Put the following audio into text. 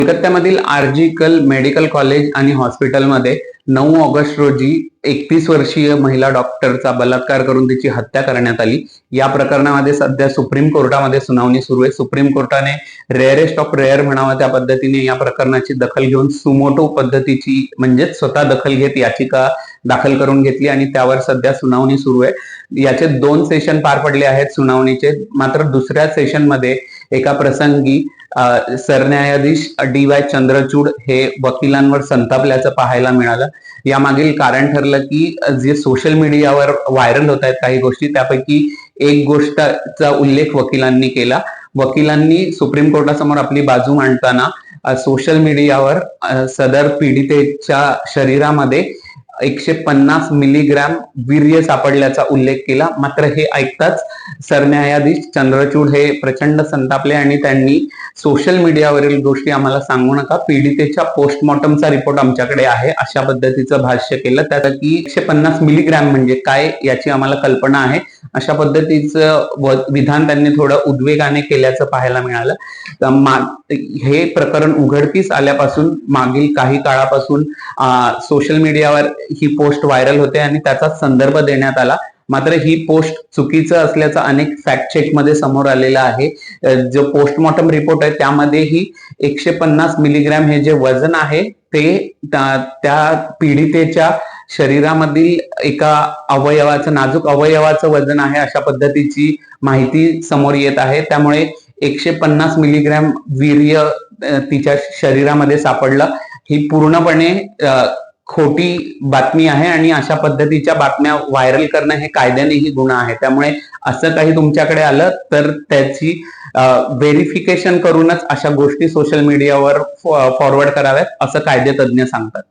कोलकात्यामधील आर्जिकल medical college आणि हॉस्पिटलमध्ये 9 August रोजी 31 वर्षीय महिला डॉक्टरचा बलात्कार करून तिची हत्या करण्यात आली। या प्रकरणामध्ये सध्या सुप्रीम कोर्टामध्ये सुनावणी सुरू आहे। सुप्रीम कोर्टाने रेअरेस्ट ऑफ रेअर म्हणावं त्या पद्धतीने या प्रकरणाची दखल घेऊन सुमोटो पद्धतीची म्हणजेच स्वतः दखल घेत याचिका दाखल करून घेतली आणि त्यावर सध्या सुनावणी सुरू आहे। याचे 2 सेशन पार पडले आहेत सुनावणीचे। मात्र दुसऱ्या सेशनमध्ये एका प्रसंगी सरन्यायाधीश DY चंद्रचूड हे वकिलांवर संतापल्याचं पाहायला मिळालं। यामागील कारण ठरलं की जे सोशल मीडियावर व्हायरल होत आहेत काही गोष्टी, त्यापैकी एक गोष्टचा उल्लेख वकिलांनी केला। वकिलांनी सुप्रीम कोर्टासमोर आपली बाजू मांडताना सोशल मीडियावर सदर पीडितेच्या शरीरामध्ये 150 मिलीग्रॅम वीर्य सापडल्याचा उल्लेख केला। मात्र हे ऐकताच सरन्यायाधीश चंद्रचूड हे प्रचंड संतापले आणि त्यांनी सोशल मीडियावरील गोष्टी आम्हाला सांगू नका, पीडितेच्या पोस्टमॉर्टमचा रिपोर्ट आमच्याकडे आहे अशा पद्धतीचं भाष्य केलं। त्यापैकी 150 मिलीग्रॅम म्हणजे काय याची आम्हाला कल्पना आहे अशा पद्धतीचं विधान त्यांनी थोडं उद्वेगाने केल्याचं पाहायला मिळालं। हे प्रकरण उघडकीस आल्यापासून मागील काही काळापासून सोशल मीडियावर ही पोस्ट व्हायरल होते आणि त्याचा संदर्भ देण्यात आला। मात्र ही पोस्ट चुकीचं असल्याचं अनेक फॅक्ट चेक मध्ये समोर आलेलं आहे। जो पोस्टमॉर्टम रिपोर्ट आहे त्यामध्येही 150 मिलीग्रॅम हे जे वजन आहे ते त्या पीडितेच्या शरीरामधील एका अवयवाचं, नाजूक अवयवाचं वजन आहे अशा पद्धतीची माहिती समोर येत आहे। त्यामुळे 150 मिलीग्रॅम वीर्य तिच्या शरीरामध्ये सापडलं ही पूर्णपणे खोटी बातमी आहे आणि अशा पद्धतीच्या बातम्या व्हायरल करणं हे कायद्यानेही गुन्हा आहे। त्यामुळे असं काही तुमच्याकडे आलं तर त्याची व्हेरिफिकेशन करूनच अशा गोष्टी सोशल मीडियावर फॉरवर्ड कराव्यात असं कायदेतज्ञ सांगतात।